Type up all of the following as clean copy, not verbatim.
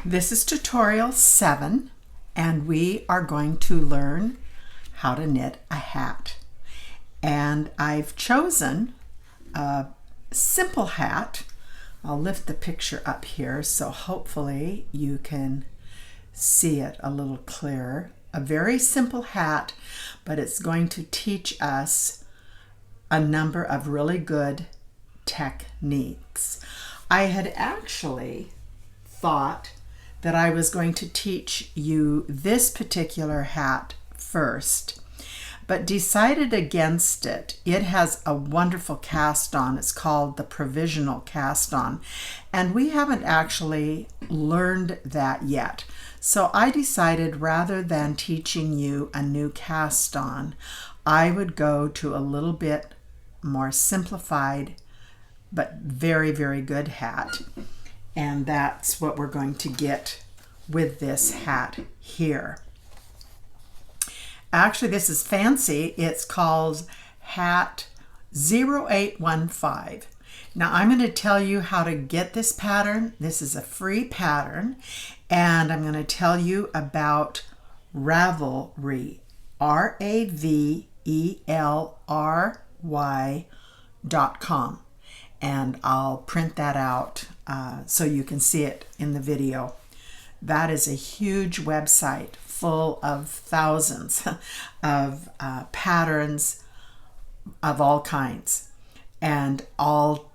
This is tutorial 7, and we are going to learn how to knit a hat. And I've chosen a simple hat. I'll lift the picture up here so hopefully you can see it a little clearer. A very simple hat, but it's going to teach us a number of really good techniques. I had actually thought that I was going to teach you this particular hat first, but decided against it. It has a wonderful cast on. It's called the provisional cast on, and we haven't actually learned that yet. So I decided rather than teaching you a new cast on, I would go to a little bit more simplified but very, very good hat. And that's what we're going to get with this hat here. Actually, this is fancy. It's called Hat 0815. Now, I'm going to tell you how to get this pattern. This is a free pattern, and I'm going to tell you about Ravelry, RAVELRY.com. And I'll print that out so you can see it in the video. That is a huge website full of thousands of patterns of all kinds and all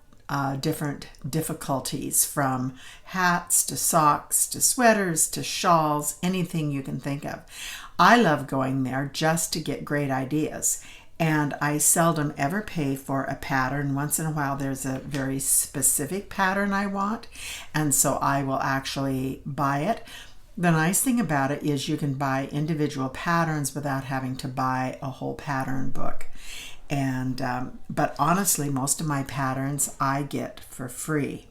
different difficulties, from hats to socks to sweaters to shawls, anything you can think of. I love going there just to get great ideas. And I seldom ever pay for a pattern. Once in a while there's a very specific pattern I want, and so I will actually buy it. The nice thing about it is you can buy individual patterns without having to buy a whole pattern book. And but honestly, most of my patterns I get for free.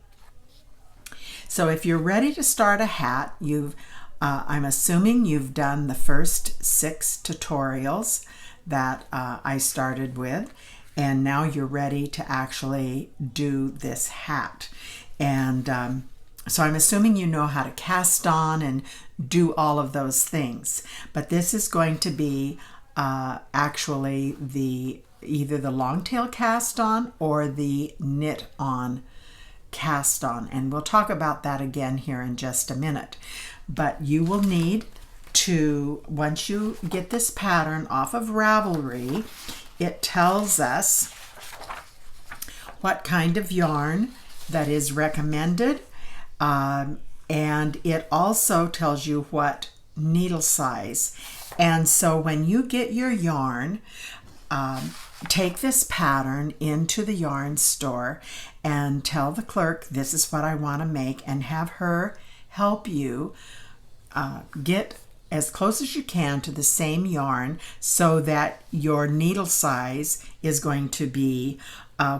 So if you're ready to start a hat, I'm assuming you've done the first 6 tutorials that I started with, and now you're ready to actually do this hat. And so I'm assuming you know how to cast on and do all of those things, but this is going to be actually either the long tail cast on or the knit on cast on, and we'll talk about that again here in just a minute. But you will need to, once you get this pattern off of Ravelry, it tells us what kind of yarn that is recommended, and it also tells you what needle size. And so when you get your yarn, take this pattern into the yarn store and tell the clerk, this is what I want to make, and have her help you get as close as you can to the same yarn so that your needle size is going to be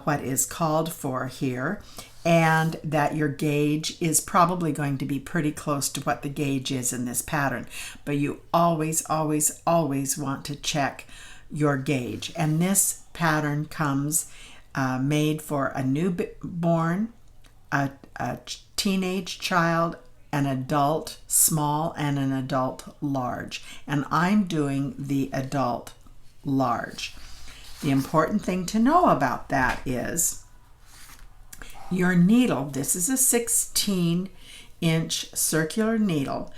what is called for here, and that your gauge is probably going to be pretty close to what the gauge is in this pattern. But you always, always, always want to check your gauge. And this pattern comes made for a newborn, a teenage child, an adult small, and an adult large. And I'm doing the adult large. The important thing to know about that is your needle. This is a 16-inch circular needle,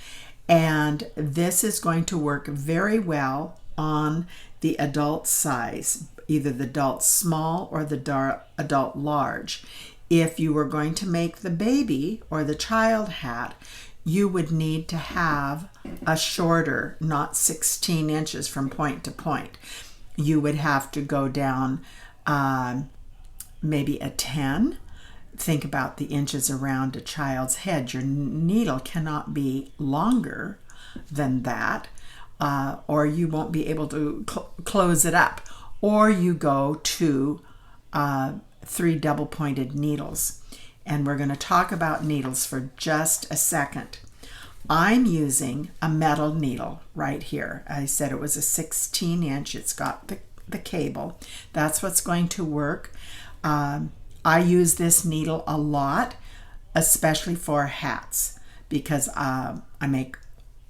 and this is going to work very well on the adult size, either the adult small or the adult large. If you were going to make the baby or the child hat, you would need to have a shorter, not 16 inches from point to point. You would have to go down maybe a 10. Think about the inches around a child's head. Your needle cannot be longer than that, or you won't be able to close it up. Or you go to 3 double-pointed needles. And we're going to talk about needles for just a second. I'm using a metal needle right here. I said it was a 16-inch. It's got the cable. That's what's going to work. I use this needle a lot, especially for hats, because I make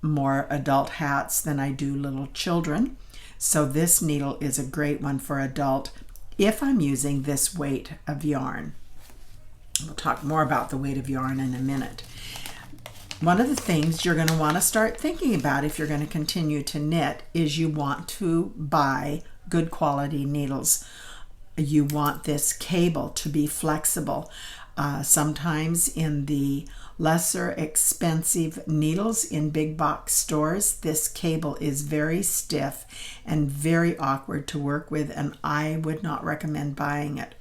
more adult hats than I do little children. So this needle is a great one for adult if I'm using this weight of yarn. We'll talk more about the weight of yarn in a minute. One of the things you're going to want to start thinking about if you're going to continue to knit is you want to buy good quality needles. You want this cable to be flexible. Sometimes in the lesser expensive needles in big box stores, this cable is very stiff and very awkward to work with, and I would not recommend buying it.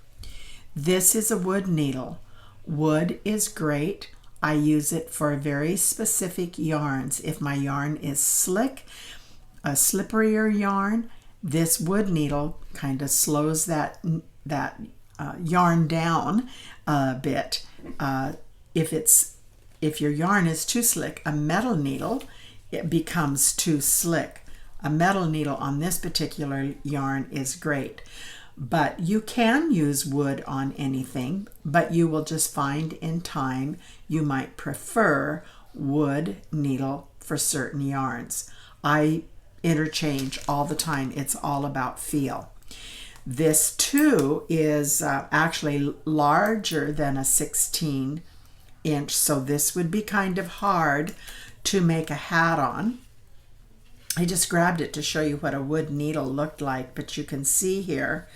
This is a wood needle. Wood is great. I use it for very specific yarns. If my yarn is slick, a slipperier yarn, this wood needle kind of slows that yarn down a bit. If your yarn is too slick, a metal needle, it becomes too slick. A metal needle on this particular yarn is great. But you can use wood on anything, but you will just find in time you might prefer wood needle for certain yarns. I interchange all the time. It's all about feel. This too is actually larger than a 16-inch, so this would be kind of hard to make a hat on. I just grabbed it to show you what a wood needle looked like, but you can see here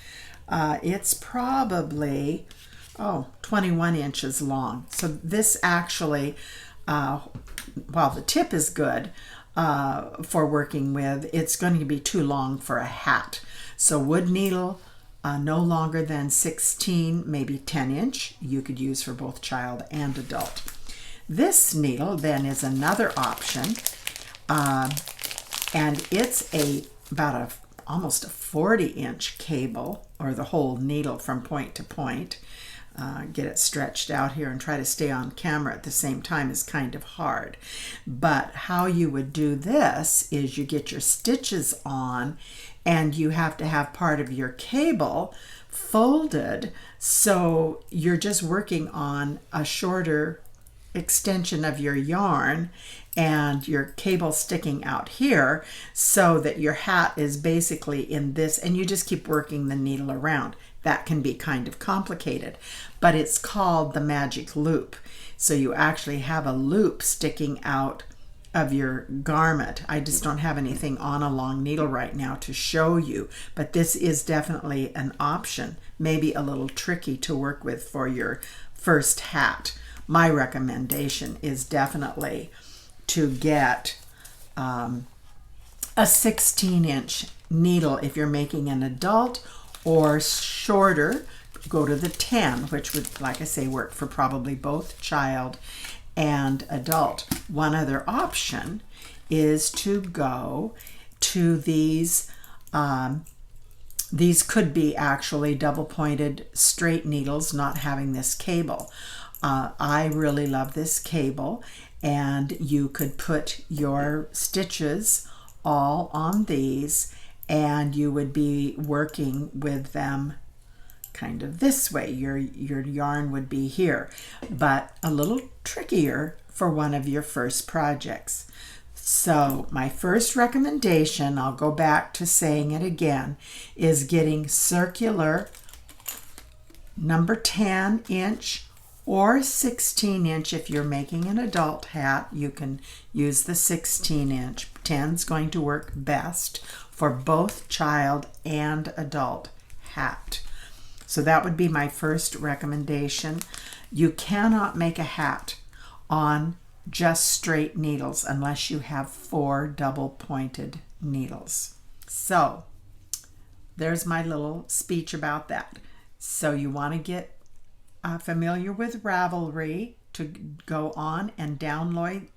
it's probably 21 inches long. So this actually, while the tip is good for working with, it's going to be too long for a hat. So wood needle, no longer than 16, maybe 10 inch, you could use for both child and adult. This needle then is another option, and it's almost a 40-inch cable, or the whole needle from point to point. Get it stretched out here and try to stay on camera at the same time is kind of hard. But how you would do this is you get your stitches on, and you have to have part of your cable folded, so you're just working on a shorter extension of your yarn and your cable sticking out here, so that your hat is basically in this, and you just keep working the needle around. That can be kind of complicated, but it's called the magic loop. So you actually have a loop sticking out of your garment. I just don't have anything on a long needle right now to show you, but this is definitely an option, maybe a little tricky to work with for your first hat. My recommendation is definitely to get a 16-inch needle if you're making an adult, or shorter, go to the 10, which would, like I say, work for probably both child and adult. One other option is to go to these could be actually double-pointed straight needles, not having this cable. I really love this cable, and you could put your stitches all on these, and you would be working with them kind of this way. Your yarn would be here, but a little trickier for one of your first projects. So my first recommendation, I'll go back to saying it again, is getting circular number 10-inch or 16-inch. If you're making an adult hat, you can use the 16-inch. 10 is going to work best for both child and adult hat. So that would be my first recommendation. You cannot make a hat on just straight needles unless you have 4 double-pointed needles. So there's my little speech about that. So you want to get familiar with Ravelry to go on and download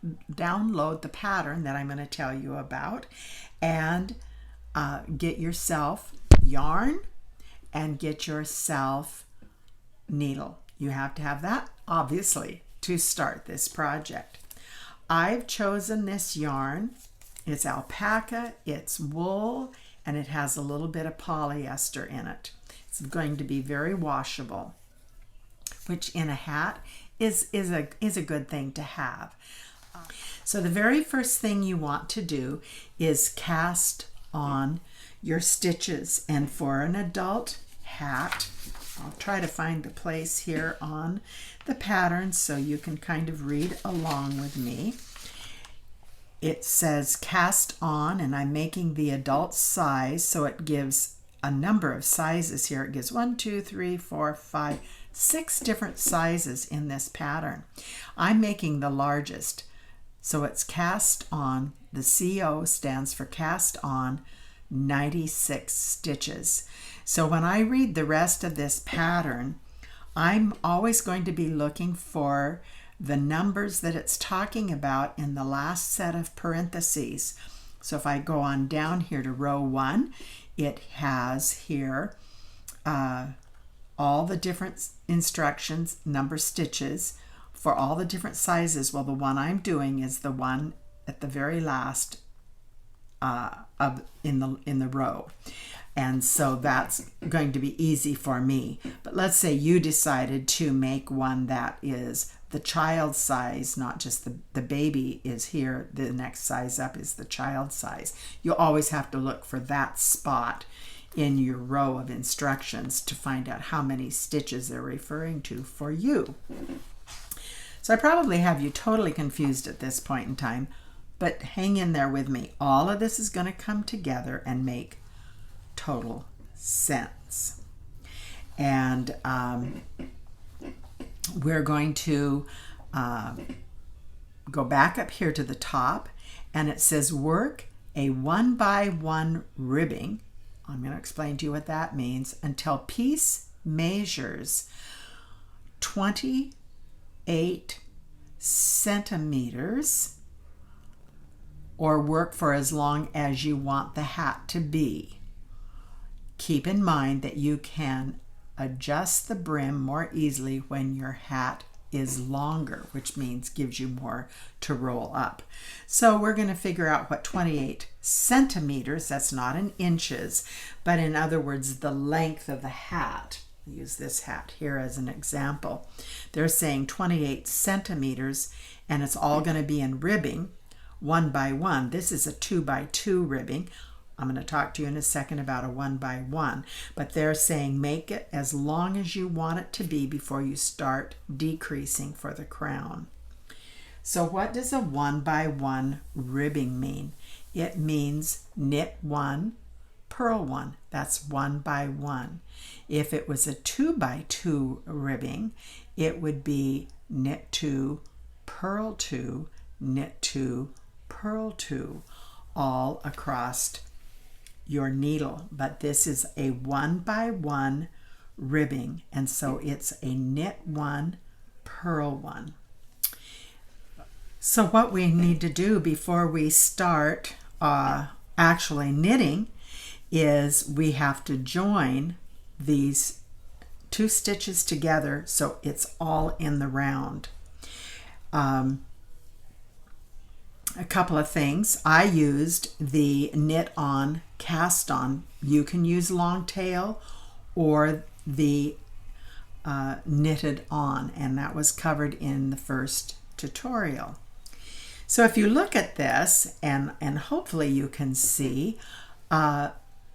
the pattern that I'm going to tell you about, and get yourself yarn and get yourself needle. You have to have that, obviously, to start this project. I've chosen this yarn. It's alpaca, it's wool, and it has a little bit of polyester in it. It's going to be very washable, which in a hat is a good thing to have. So the very first thing you want to do is cast on your stitches. And for an adult hat, I'll try to find a place here on the pattern so you can kind of read along with me. It says cast on, and I'm making the adult size, so it gives a number of sizes here. It gives 1, 2, 3, 4, 5, 6 different sizes in this pattern. I'm making the largest, so it's cast on. The CO stands for cast on 96 stitches. So when I read the rest of this pattern, I'm always going to be looking for the numbers that it's talking about in the last set of parentheses. So if I go on down here to row 1, it has here all the different instructions, number stitches for all the different sizes. Well, the one I'm doing is the one at the very last in the row. And so that's going to be easy for me. But let's say you decided to make one that is the child size, not just the baby is here, the next size up is the child size. You always have to look for that spot in your row of instructions to find out how many stitches they're referring to for you. So I probably have you totally confused at this point in time, but hang in there with me. All of this is going to come together and make total sense. And we're going to go back up here to the top, and it says work a 1x1 ribbing. I'm going to explain to you what that means until piece measures 28 centimeters, or work for as long as you want the hat to be. Keep in mind that you can adjust the brim more easily when your hat is longer, which means gives you more to roll up. So we're going to figure out what 28 centimeters, that's not in inches, but in other words, the length of the hat. Use this hat here as an example. They're saying 28 centimeters, and it's all going to be in ribbing, 1x1. This is a 2x2 ribbing. I'm going to talk to you in a second about a 1x1, but they're saying make it as long as you want it to be before you start decreasing for the crown. So what does a 1x1 ribbing mean? It means knit 1, purl 1. That's 1x1. If it was a 2x2 ribbing, it would be knit 2, purl 2, knit 2, purl 2, all across your needle. But this is a 1x1 ribbing, and so it's a knit 1, purl 1. So what we need to do before we start actually knitting is we have to join these 2 stitches together so it's all in the round. A couple of things. I used the knit on, cast on. You can use long tail or the knitted on, and that was covered in the first tutorial. So if you look at this, and hopefully you can see,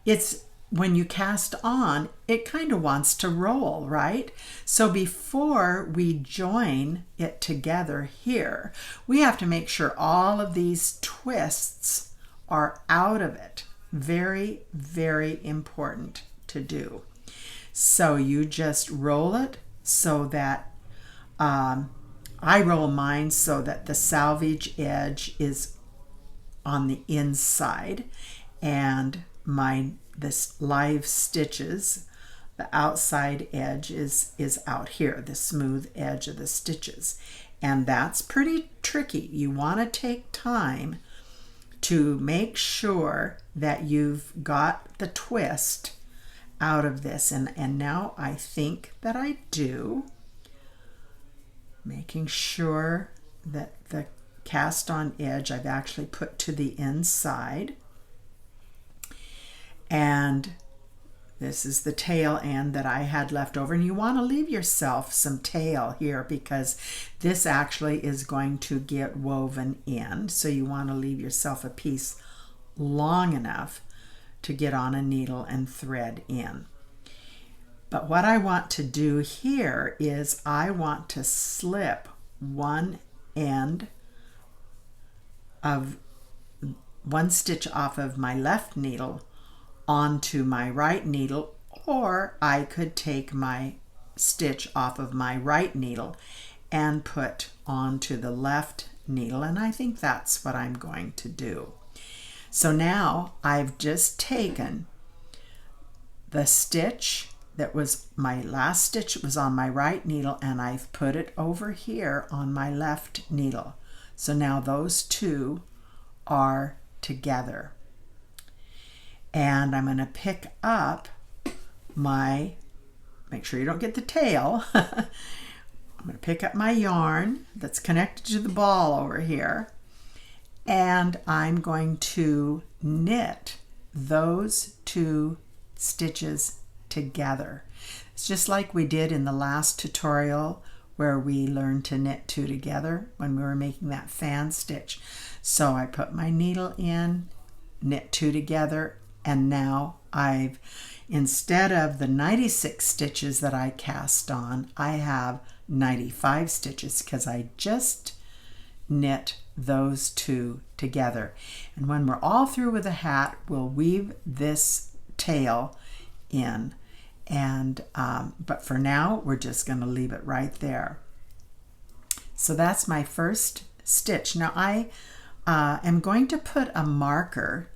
it's when you cast on, it kind of wants to roll, right? So before we join it together here, we have to make sure all of these twists are out of it. Very, very important to do. So you just roll it so that, I roll mine so that the selvage edge is on the inside, and this live stitches, the outside edge is out here, the smooth edge of the stitches. And that's pretty tricky. You want to take time to make sure that you've got the twist out of this. And now I think that I do. Making sure that the cast on edge I've actually put to the inside. And This is the tail end that I had left over, and you want to leave yourself some tail here because this actually is going to get woven in. So you want to leave yourself a piece long enough to get on a needle and thread in. But what I want to do here is I want to slip one end of one stitch off of my left needle onto my right needle, or I could take my stitch off of my right needle and put onto the left needle, and I think that's what I'm going to do. So now I've just taken the stitch that was my last stitch was on my right needle, and I've put it over here on my left needle. So now those two are together. And I'm going to pick up my, make sure you don't get the tail, I'm going to pick up my yarn that's connected to the ball over here, and I'm going to knit those two stitches together. It's just like we did in the last tutorial where we learned to knit two together when we were making that fan stitch. So I put my needle in, knit two together, and now I've, instead of the 96 stitches that I cast on, I have 95 stitches because I just knit those two together. And when we're all through with the hat, we'll weave this tail in. And but for now, we're just going to leave it right there. So that's my first stitch. Now I am going to put a marker.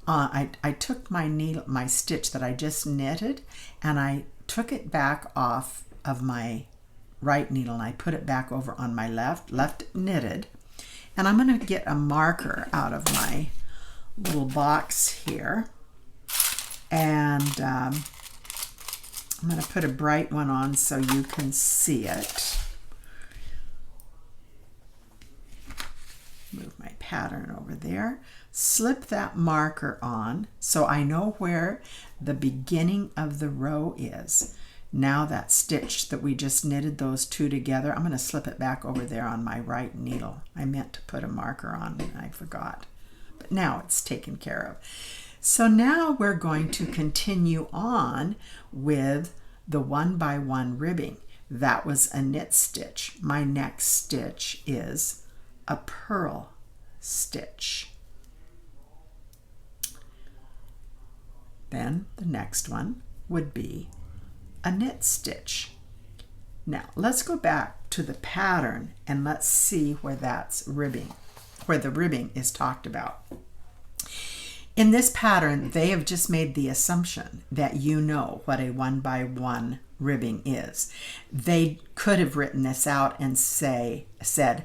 I took my needle, my stitch that I just knitted, and I took it back off of my right needle, and I put it back over on my left knitted. And I'm going to get a marker out of my little box here, and I'm going to put a bright one on so you can see it. Move my pattern over there. Slip that marker on so I know where the beginning of the row is. Now that stitch that we just knitted those two together, I'm going to slip it back over there on my right needle. I meant to put a marker on and I forgot. But now it's taken care of. So now we're going to continue on with the 1x1 ribbing. That was a knit stitch. My next stitch is a purl stitch. Then the next one would be a knit stitch. Now let's go back to the pattern and let's see where that's ribbing, where the ribbing is talked about. In this pattern, they have just made the assumption that you know what a 1x1 ribbing is. They could have written this out and said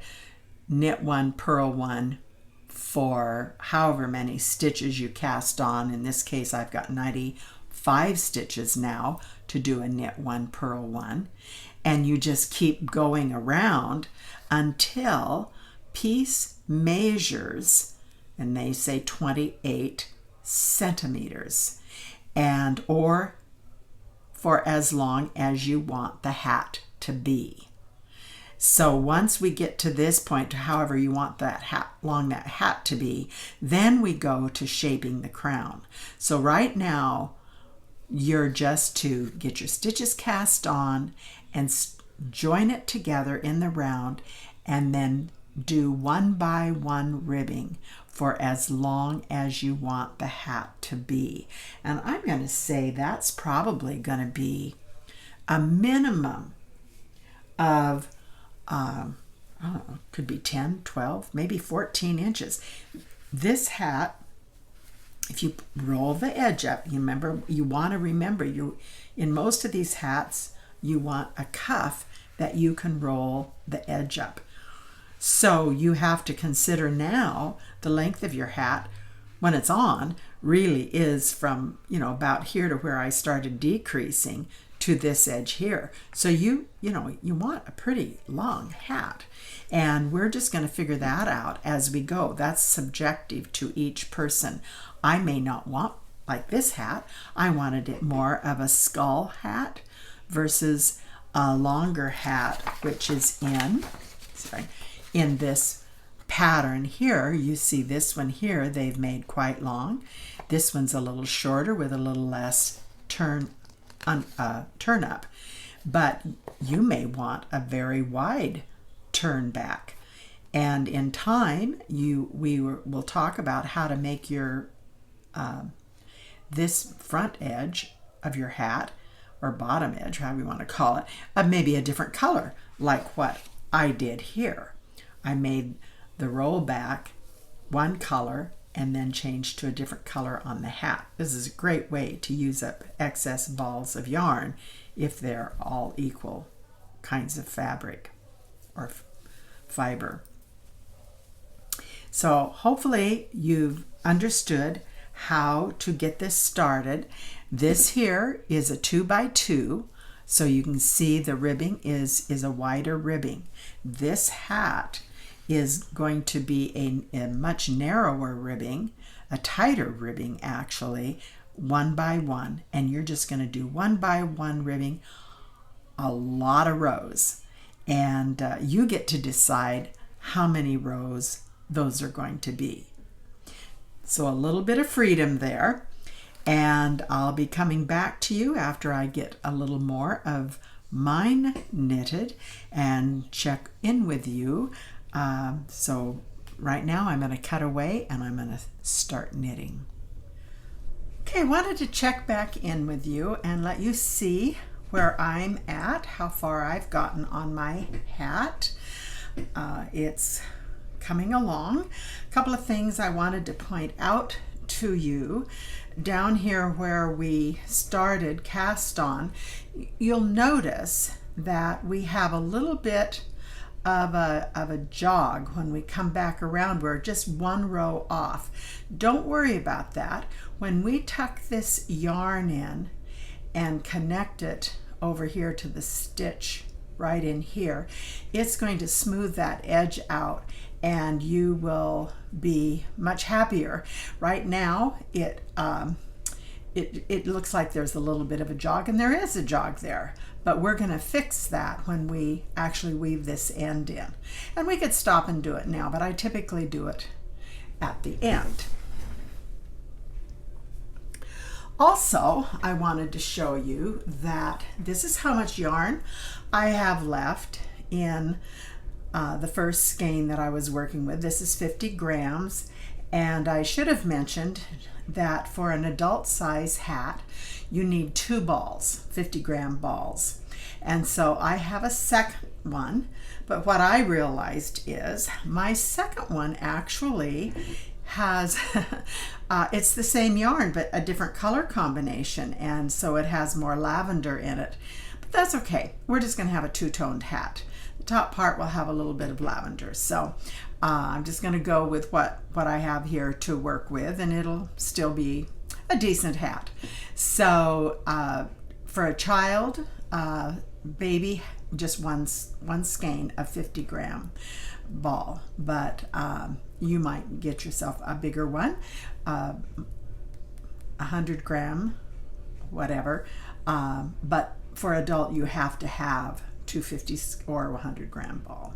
knit one, purl one for however many stitches you cast on. In this case, I've got 95 stitches now to do a knit one, purl one. And you just keep going around until piece measures, and they say 28 centimeters, and or for as long as you want the hat to be. So once we get to this point, however you want that hat, long that hat to be, then we go to shaping the crown. So right now, you're just to get your stitches cast on and join it together in the round, and then do 1x1 ribbing for as long as you want the hat to be. And I'm going to say that's probably going to be a minimum of I don't know, could be 10, 12, maybe 14 inches. This hat, if you roll the edge up, you want to remember, in most of these hats, you want a cuff that you can roll the edge up. So you have to consider now the length of your hat when it's on really is from, about here to where I started decreasing to this edge here. So you want a pretty long hat, and we're just going to figure that out as we go. That's subjective to each person. I may not want like this hat, I wanted it more of a skull hat versus a longer hat, which is in this pattern here. You see this one here, they've made quite long. This one's a little shorter with a little less turn up. But you may want a very wide turn back. And in time, we'll talk about how to make your this front edge of your hat, or bottom edge, however you want to call it, maybe a different color, like what I did here. I made the roll back one color and then changed to a different color on the hat. This is a great way to use up excess balls of yarn if they're all equal kinds of fabric or fiber. So hopefully you've understood how to get this started. This here is a 2x2, so you can see the ribbing is a wider ribbing. This hat is going to be a much narrower ribbing, a tighter ribbing actually, 1x1, and you're just going to do 1x1 ribbing, a lot of rows, and you get to decide how many rows those are going to be. So a little bit of freedom there, and I'll be coming back to you after I get a little more of mine knitted and check in with you. So right now I'm going to cut away and I'm going to start knitting. Okay, I wanted to check back in with you and let you see where I'm at, how far I've gotten on my hat. It's coming along. A couple of things I wanted to point out to you. Down here where we started cast on, you'll notice that we have a little bit of a jog when we come back around. We're just one row off. Don't worry about that. When we tuck this yarn in and connect it over here to the stitch right in here, it's going to smooth that edge out and you will be much happier. Right now it looks like there's a little bit of a jog, and there is a jog there, but we're going to fix that when we actually weave this end in. And we could stop and do it now, but I typically do it at the end. Also, I wanted to show you that this is how much yarn I have left in the first skein that I was working with. This is 50 grams, and I should have mentioned that for an adult size hat you need 2 balls, 50-gram balls. And so I have a second one, but what I realized is my second one actually has it's the same yarn but a different color combination, and so it has more lavender in it, but that's okay. We're just going to have a two-toned hat. The top part will have a little bit of lavender, so I'm just going to go with what I have here to work with, and it'll still be a decent hat. So for a child, baby, just one skein of 50-gram ball, but you might get yourself a bigger one, 100-gram, whatever, but for adult you have to have 250 or 100-gram ball.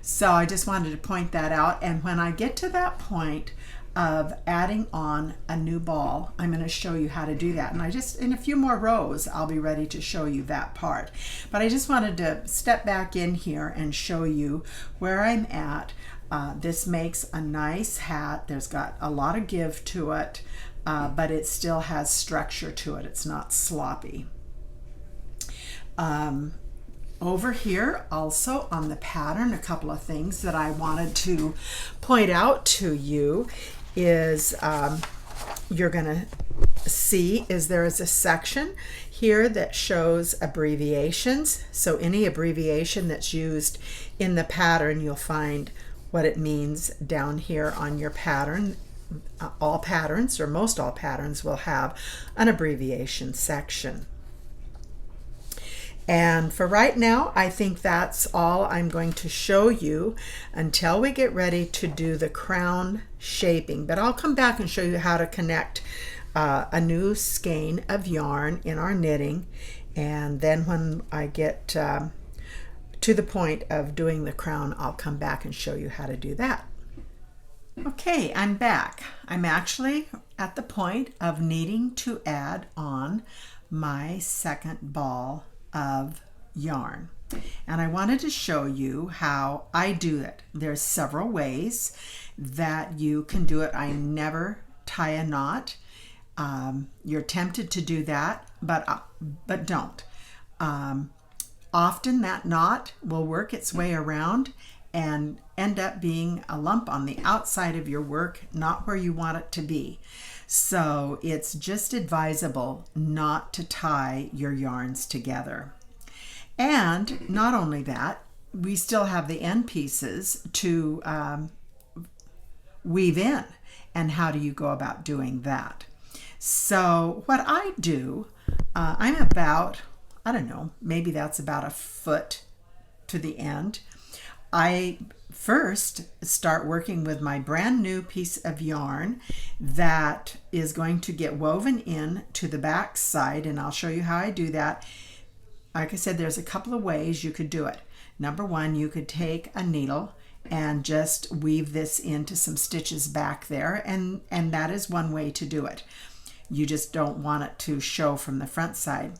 So I just wanted to point that out, and when I get to that point of adding on a new ball, I'm going to show you how to do that, and in a few more rows I'll be ready to show you that part. But I just wanted to step back in here and show you where I'm at. This makes a nice hat. There's got a lot of give to it, but it still has structure to it. It's not sloppy. Over here also on the pattern, a couple of things that I wanted to point out to you is you're going to see there is a section here that shows abbreviations. So any abbreviation that's used in the pattern, you'll find what it means down here on your pattern. All patterns, or most all patterns, will have an abbreviation section. And for right now, I think that's all I'm going to show you until we get ready to do the crown shaping. But I'll come back and show you how to connect a new skein of yarn in our knitting, and then when I get to the point of doing the crown, I'll come back and show you how to do that. Okay, I'm back. I'm actually at the point of needing to add on my second ball of yarn. And I wanted to show you how I do it. There's several ways that you can do it. I never tie a knot. You're tempted to do that, but don't. Often that knot will work its way around and end up being a lump on the outside of your work, not where you want it to be. So it's just advisable not to tie your yarns together. And not only that, we still have the end pieces to weave in. And how do you go about doing that? So what I do, I'm about, I don't know, maybe that's about a foot to the end. I first start working with my brand new piece of yarn that is going to get woven in to the back side, and I'll show you how I do that. Like I said, there's a couple of ways you could do it. Number one, you could take a needle and just weave this into some stitches back there, and that is one way to do it. You just don't want it to show from the front side.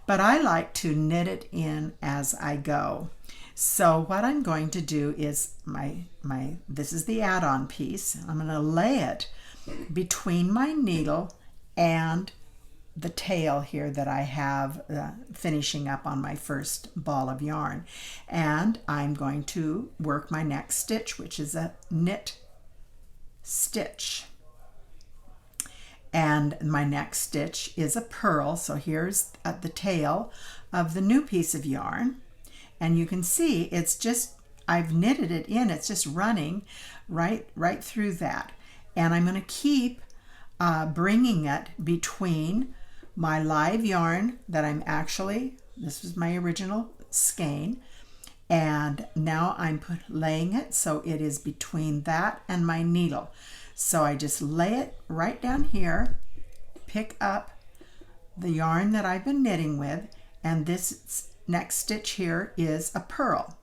But I like to knit it in as I go. So what I'm going to do is this is the add-on piece. I'm going to lay it between my needle and the tail here that I have finishing up on my first ball of yarn. And I'm going to work my next stitch, which is a knit stitch. And my next stitch is a purl. So here's the tail of the new piece of yarn. And you can see it's just, I've knitted it in, it's just running right through that. And I'm going to keep bringing it between my live yarn that I'm actually, this was my original skein, and now I'm laying it so it is between that and my needle. So I just lay it right down here, pick up the yarn that I've been knitting with, and this next stitch here is a purl.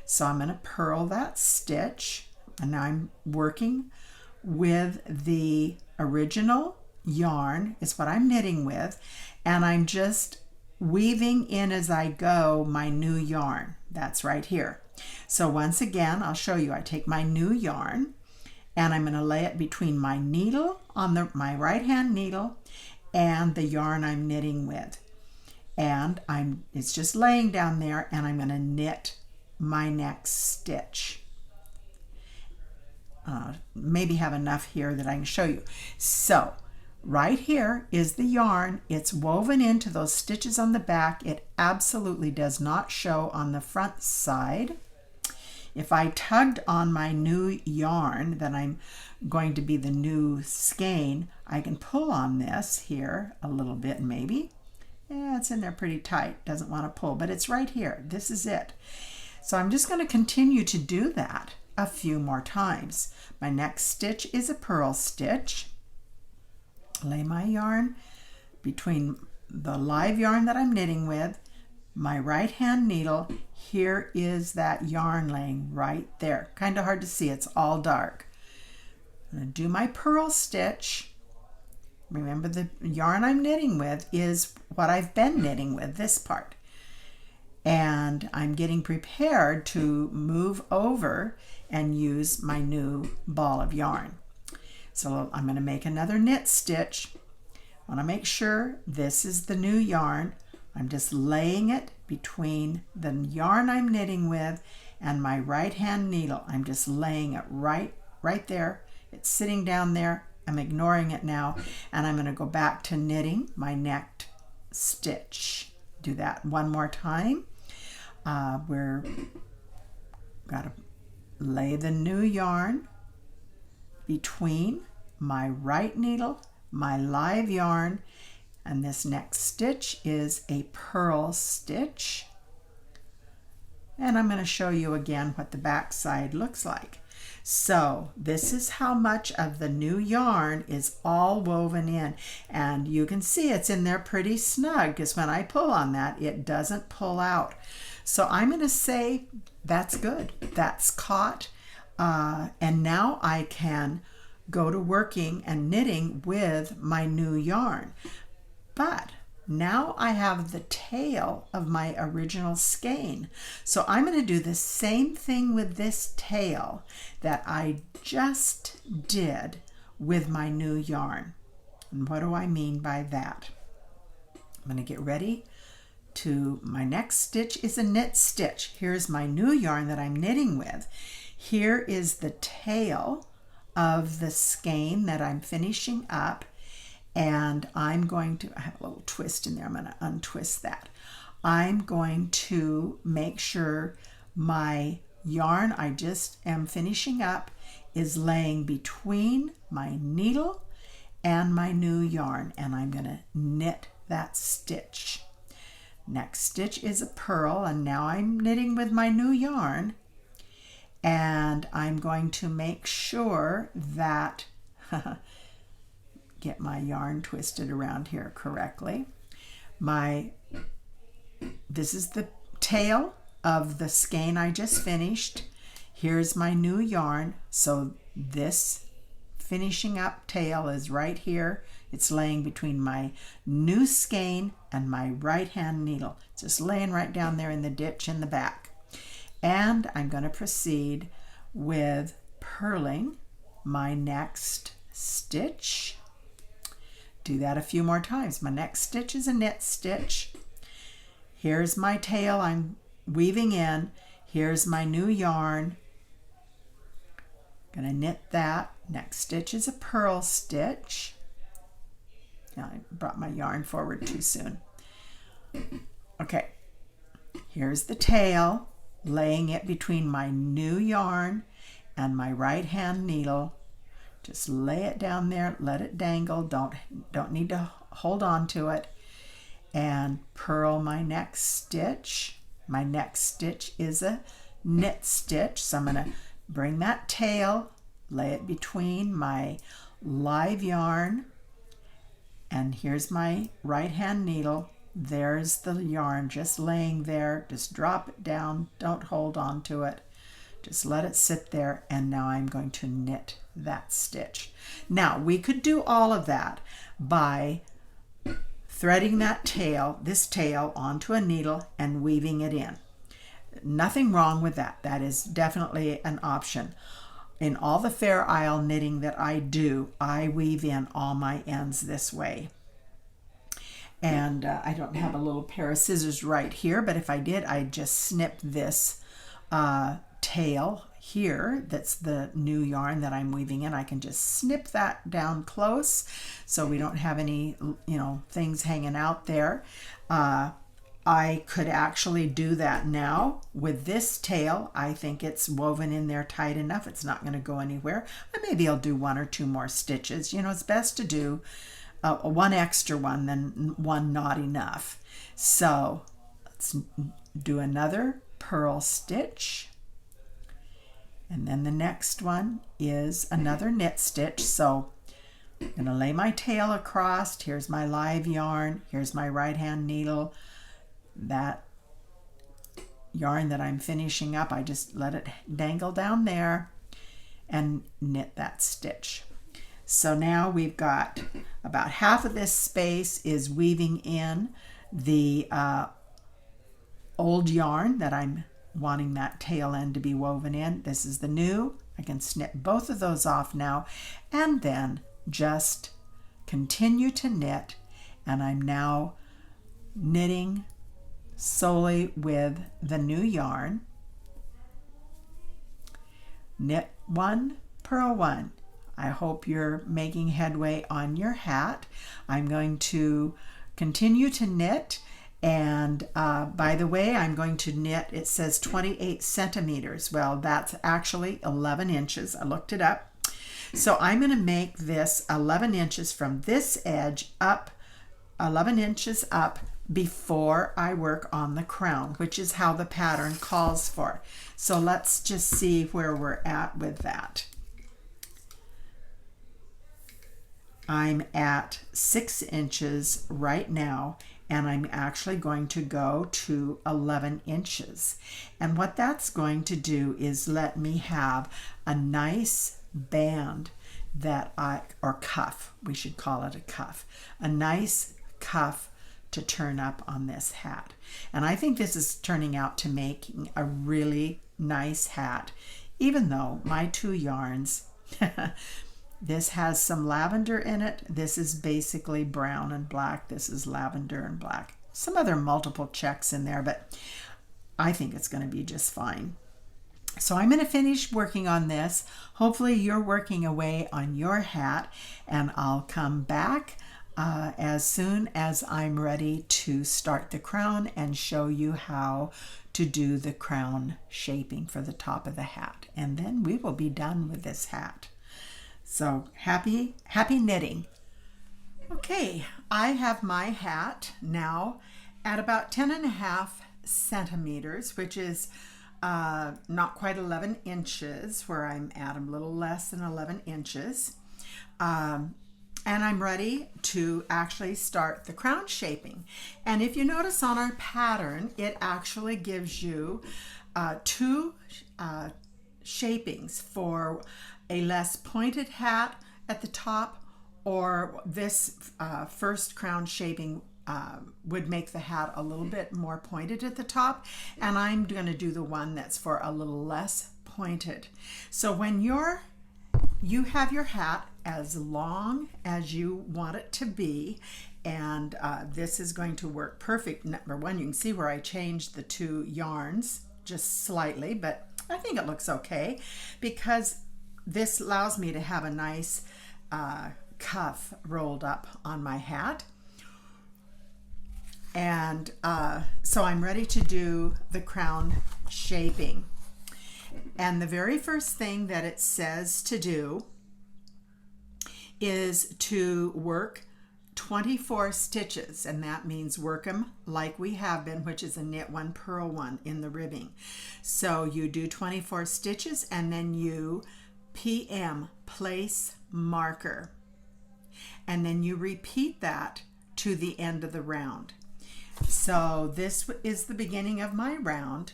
So I'm going to purl that stitch, and now I'm working with the original yarn is what I'm knitting with, and I'm just weaving in as I go my new yarn. That's right here. So once again, I'll show you. I take my new yarn and I'm going to lay it between my needle on my right hand needle and the yarn I'm knitting with, and it's just laying down there, and I'm going to knit my next stitch. Maybe have enough here that I can show you. So right here is the yarn. It's woven into those stitches on the back. It absolutely does not show on the front side. If I tugged on my new yarn that I'm going to be the new skein, I can pull on this here a little bit maybe. Yeah, it's in there pretty tight. Doesn't want to pull, but it's right here. This is it. So I'm just going to continue to do that a few more times. My next stitch is a purl stitch. Lay my yarn between the live yarn that I'm knitting with, my right hand needle. Here is that yarn laying right there. Kind of hard to see, it's all dark. I'm going to do my purl stitch. Remember, the yarn I'm knitting with is what I've been knitting with, this part. And I'm getting prepared to move over and use my new ball of yarn. So I'm going to make another knit stitch. I want to make sure this is the new yarn. I'm just laying it between the yarn I'm knitting with and my right hand needle. I'm just laying it right there. It's sitting down there. I'm ignoring it now, and I'm going to go back to knitting my next stitch. Do that one more time. We're got to lay the new yarn between my right needle, my live yarn, and this next stitch is a purl stitch. And I'm going to show you again what the back side looks like. So this is how much of the new yarn is all woven in, and you can see it's in there pretty snug because when I pull on that, it doesn't pull out. So I'm going to say that's good. That's caught. And now I can go to working and knitting with my new yarn. But now I have the tail of my original skein. So I'm going to do the same thing with this tail that I just did with my new yarn. And what do I mean by that? I'm going to get ready to, my next stitch is a knit stitch. Here's my new yarn that I'm knitting with. Here is the tail of the skein that I'm finishing up, and I'm going to, I have a little twist in there, I'm going to untwist that. I'm going to make sure my yarn I just am finishing up is laying between my needle and my new yarn, and I'm going to knit that stitch. Next stitch is a purl, and now I'm knitting with my new yarn, and I'm going to make sure that get my yarn twisted around here correctly. This is the tail of the skein I just finished. Here's my new yarn, so this finishing up tail is right here. It's laying between my new skein and my right hand needle. It's just laying right down there in the ditch in the back. And I'm going to proceed with purling my next stitch. Do that a few more times. My next stitch is a knit stitch. Here's my tail I'm weaving in. Here's my new yarn. Going to knit that. Next stitch is a purl stitch. Now I brought my yarn forward too soon. Okay, here's the tail, laying it between my new yarn and my right hand needle. Just lay it down there, let it dangle, don't need to hold on to it, and purl my next stitch. My next stitch is a knit stitch, so I'm going to bring that tail, lay it between my live yarn, and here's my right hand needle. There's the yarn just laying there. Just drop it down, don't hold on to it. Just let it sit there, and now I'm going to knit that stitch. Now we could do all of that by threading that tail, this tail, onto a needle and weaving it in. Nothing wrong with that. That is definitely an option. In all the Fair Isle knitting that I do, I weave in all my ends this way. And I don't have a little pair of scissors right here, but if I did, I'd just snip this tail here. That's the new yarn that I'm weaving in. I can just snip that down close so we don't have any, things hanging out there. I could actually do that now with this tail. I think it's woven in there tight enough. It's not going to go anywhere. Maybe I'll do one or two more stitches. It's best to do one extra one than one not enough. So let's do another purl stitch. And then the next one is another knit stitch. So I'm going to lay my tail across. Here's my live yarn. Here's my right hand needle. That yarn that I'm finishing up, I just let it dangle down there and knit that stitch. So now we've got about half of this space is weaving in the old yarn that I'm wanting that tail end to be woven in. This is the new. I can snip both of those off now and then just continue to knit, and I'm now knitting solely with the new yarn. Knit one, purl one. I hope you're making headway on your hat. I'm going to continue to knit, and by the way, I'm going to knit, it says 28 centimeters. Well, that's actually 11 inches. I looked it up. So I'm going to make this 11 inches from this edge up, 11 inches up before I work on the crown, which is how the pattern calls for. So let's just see where we're at with that. I'm at 6 inches right now, and I'm actually going to go to 11 inches. And what that's going to do is let me have a nice band that or cuff, we should call it a cuff, a nice cuff to turn up on this hat. And I think this is turning out to making a really nice hat, even though my two yarns, this has some lavender in it. This is basically brown and black. This is lavender and black. Some other multiple checks in there, but I think it's going to be just fine. So I'm going to finish working on this. Hopefully you're working away on your hat, and I'll come back as soon as I'm ready to start the crown and show you how to do the crown shaping for the top of the hat. And then we will be done with this hat. So happy knitting. Okay, I have my hat now at about 10.5 centimeters, which is not quite 11 inches, where I'm at a little less than 11 inches. And I'm ready to actually start the crown shaping. And if you notice on our pattern, it actually gives you two shapings for a less pointed hat at the top, or this first crown shaping would make the hat a little bit more pointed at the top, and I'm going to do the one that's for a little less pointed. So when you have your hat as long as you want it to be, and this is going to work perfect. Number one, you can see where I changed the two yarns just slightly, but I think it looks okay because this allows me to have a nice cuff rolled up on my hat. And so I'm ready to do the crown shaping. And the very first thing that it says to do is to work 24 stitches, and that means work them like we have been, which is a knit one, purl one in the ribbing. So you do 24 stitches, and then you PM, place marker, and then you repeat that to the end of the round. So this is the beginning of my round.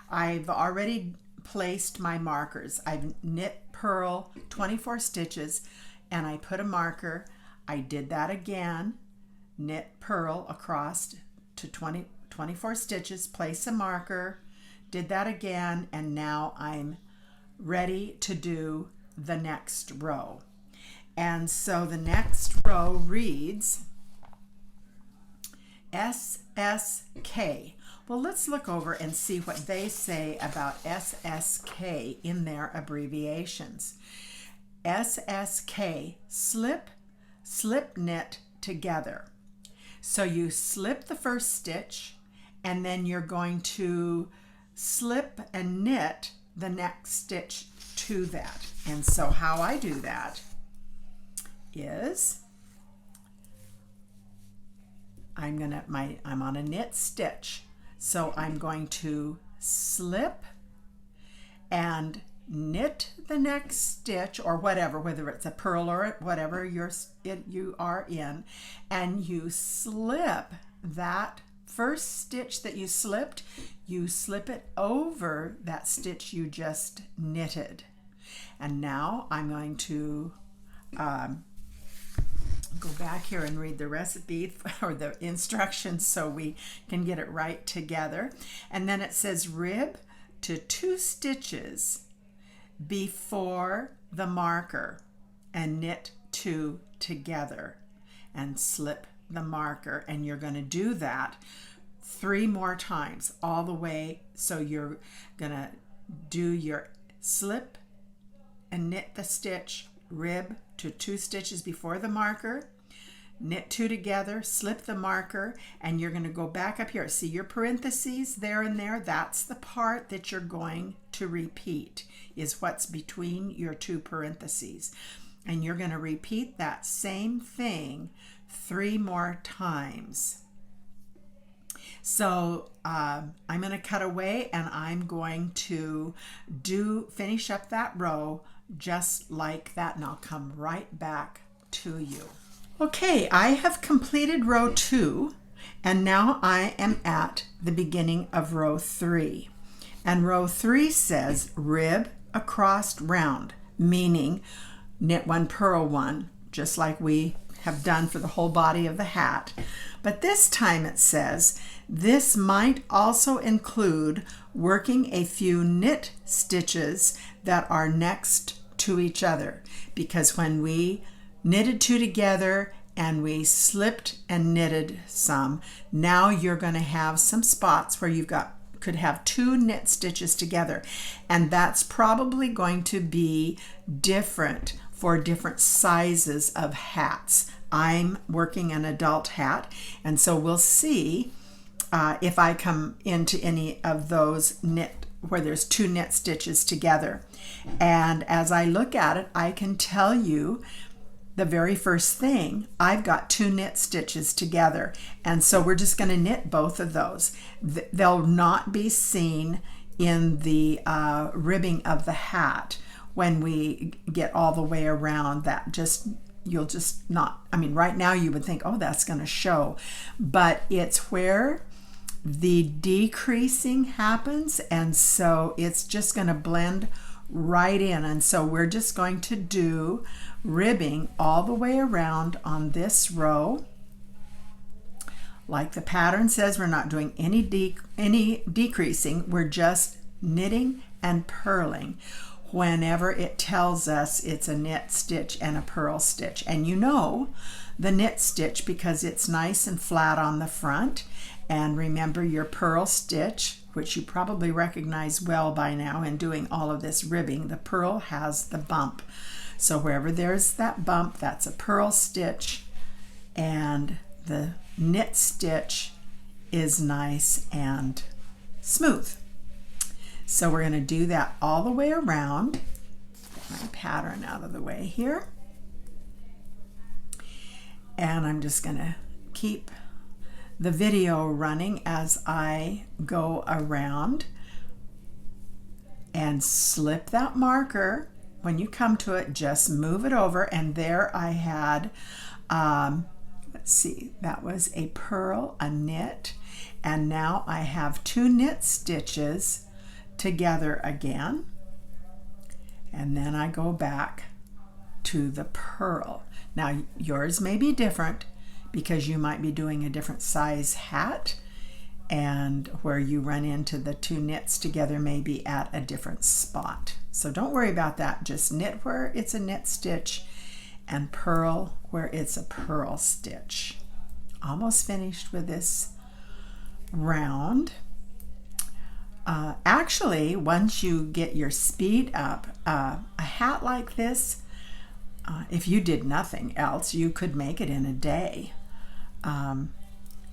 I've already placed my markers. I've knit, purl 24 stitches, and I put a marker. I did that again, knit, purl across to 24 stitches, place a marker, did that again, and now I'm ready to do the next row. And so the next row reads SSK. Well, let's look over and see what they say about SSK in their abbreviations. SSK, slip, slip knit together. So you slip the first stitch, and then you're going to slip and knit the next stitch to that. And so how I do that is I'm on a knit stitch. So I'm going to slip and knit the next stitch, or whatever, whether it's a purl or whatever you are in, and you slip that first stitch that you slipped, you slip it over that stitch you just knitted. And now I'm going to go back here and read the recipe or the instructions so we can get it right together. And then it says rib to 2 stitches before the marker and knit 2 together and slip the marker, and you're going to do that 3 more times all the way. So you're going to do your slip and knit the stitch, rib to 2 stitches before the marker, knit 2 together, slip the marker, and you're going to go back up here. See your parentheses there and there? That's the part that you're going to repeat, is what's between your 2 parentheses. And you're going to repeat that same thing 3 more times. So I'm going to cut away and I'm going to finish up that row just like that, and I'll come right back to you. Okay, I have completed row 2, and now I am at the beginning of row 3. And row 3 says rib across round, meaning knit 1, purl 1, just like we have done for the whole body of the hat. But this time it says this might also include working a few knit stitches that are next to each other, because when we knitted 2 together and we slipped and knitted some, now you're going to have some spots where could have 2 knit stitches together, and that's probably going to be different for different sizes of hats. I'm working an adult hat, and so we'll see if I come into any of those knit where there's 2 knit stitches together. And as I look at it, I can tell you the very first thing, I've got 2 knit stitches together, and so we're just going to knit both of those. They'll not be seen in the ribbing of the hat when we get all the way around. That you'll just not, I mean, right now you would think, oh, that's going to show, but it's where the decreasing happens, and so it's just going to blend right in. And so we're just going to do ribbing all the way around on this row. Like the pattern says, we're not doing any decreasing, we're just knitting and purling whenever it tells us it's a knit stitch and a purl stitch. And you know the knit stitch because it's nice and flat on the front. And remember your purl stitch, which you probably recognize well by now in doing all of this ribbing. The purl has the bump. So wherever there's that bump, that's a purl stitch, and the knit stitch is nice and smooth. So we're going to do that all the way around. Get my pattern out of the way here. And I'm just going to keep the video running as I go around, and slip that marker. When you come to it, just move it over, and there I had, let's see, that was a purl, a knit, and now I have 2 knit stitches together again, and then I go back to the purl. Now yours may be different because you might be doing a different size hat, and where you run into the 2 knits together may be at a different spot. So don't worry about that. Just knit where it's a knit stitch and purl where it's a purl stitch. Almost finished with this round. Actually, once you get your speed up, a hat like this, if you did nothing else, you could make it in a day.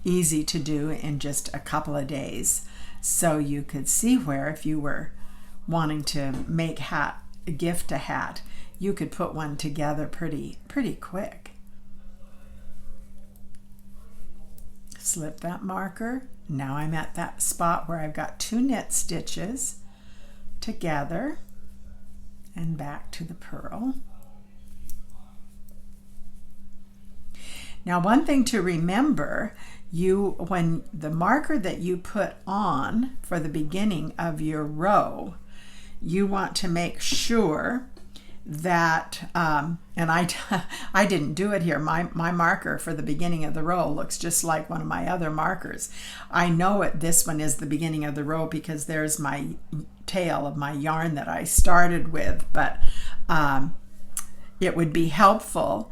Easy to do in just a couple of days. So you could see where if you were wanting to make gift a hat, you could put one together pretty quick. Slip that marker. Now I'm at that spot where I've got 2 knit stitches together, and back to the purl. Now, one thing to remember, when the marker that you put on for the beginning of your row, you want to make sure that, and I didn't do it here, my marker for the beginning of the row looks just like one of my other markers. I know this one is the beginning of the row because there's my tail of my yarn that I started with, but it would be helpful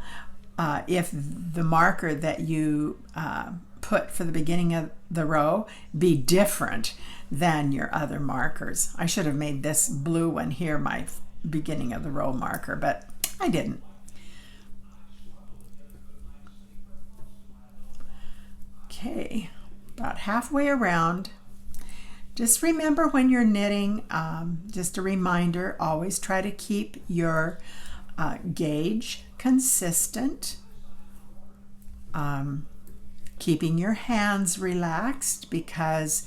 if the marker that you put for the beginning of the row be different than your other markers. I should have made this blue one here my beginning of the row marker, but I didn't. Okay, about halfway around. Just remember when you're knitting, just a reminder, always try to keep your gauge consistent. keeping your hands relaxed because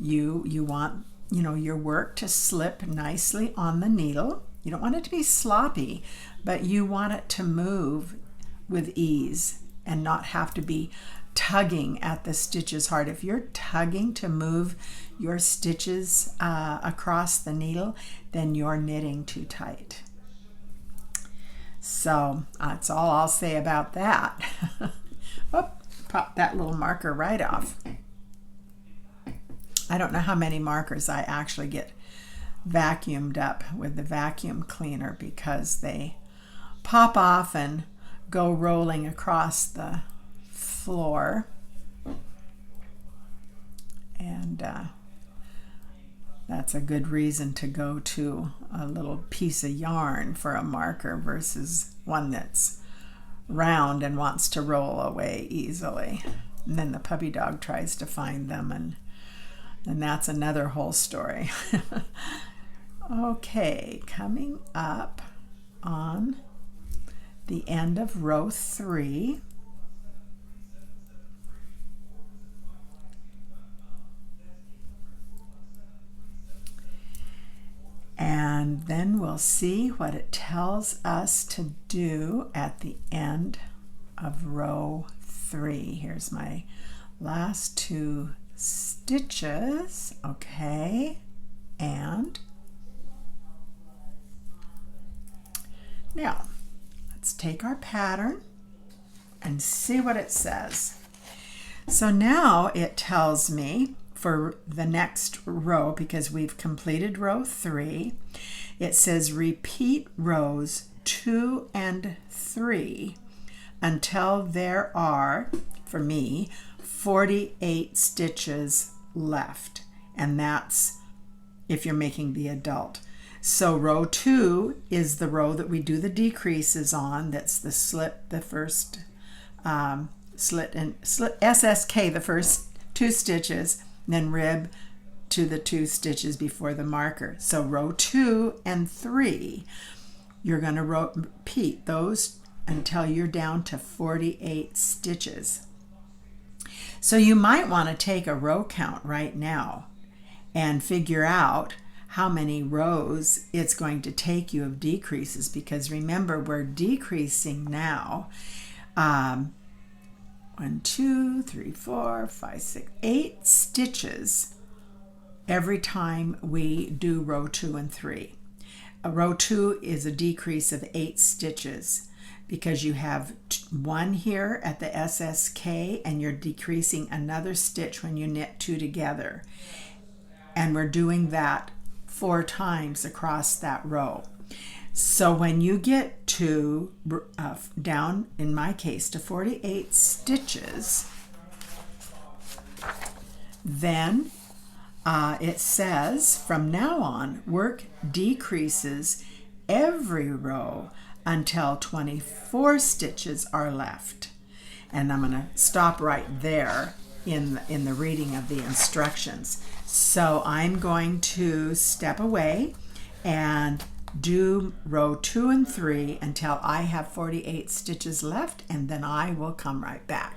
you want, you know, your work to slip nicely on the needle. You don't want it to be sloppy, but you want it to move with ease and not have to be tugging at the stitches hard. If you're tugging to move your stitches across the needle, then you're knitting too tight. So that's all I'll say about that. Oh, pop that little marker right off. I don't know how many markers I actually get vacuumed up with the vacuum cleaner because they pop off and go rolling across the floor. And that's a good reason to go to a little piece of yarn for a marker versus one that's round and wants to roll away easily. And then the puppy dog tries to find them, and that's another whole story. Okay, coming up on the end of row 3. And then we'll see what it tells us to do at the end of row 3. Here's my last 2 stitches. Okay, and now let's take our pattern and see what it says. So now it tells me for the next row, because we've completed row 3, it says repeat rows 2 and 3 until there are, for me, 48 stitches left. And that's if you're making the adult. So row 2 is the row that we do the decreases on. That's the slip, the first slit and slit, SSK, the first 2 stitches, then rib to the 2 stitches before the marker. So row 2 and 3, you're going to repeat those until you're down to 48 stitches. So you might want to take a row count right now and figure out how many rows it's going to take you of decreases, because remember, we're decreasing now. 1, 2, 3, 4, 5, 6, 8 stitches every time we do row 2 and 3. A row 2 is a decrease of 8 stitches because you have 1 here at the SSK and you're decreasing another stitch when you knit 2 together. And we're doing that 4 times across that row. So when you get to down, in my case, to 48 stitches, then it says from now on, work decreases every row until 24 stitches are left. And I'm going to stop right there in the reading of the instructions. So I'm going to step away and do row 2 and 3 until I have 48 stitches left, and then I will come right back.